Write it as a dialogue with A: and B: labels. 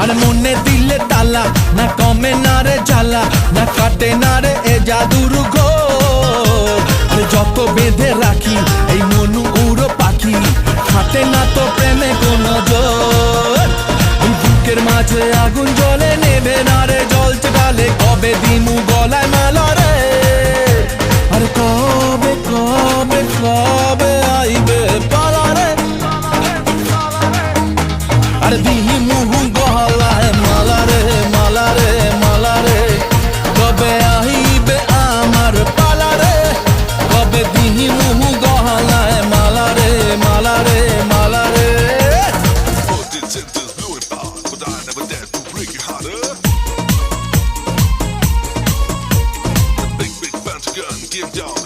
A: আরে মনে দিলে তালা না কমে না রে জ্বালা না কাটে না রে এ জাদুর ঘোর আরে যত বেঁধে রাখি এই মনু উড়ো পাখি হাতে না তো প্রেমে কোনো জোর এই বুকের মাঝে আগুন জ্বলে নেবে না রে জ্বলছে ডালে কবে দিমু গলায় মালা রে আরে কবে কবে কবে আইবে পালা রে আরে দিমু গলায় মালা রে মালা রে মালা রে কবে আইবে আমার পালা রে কবে দিমু গলায় মালা রে মালা রে মালা রে
B: Give down.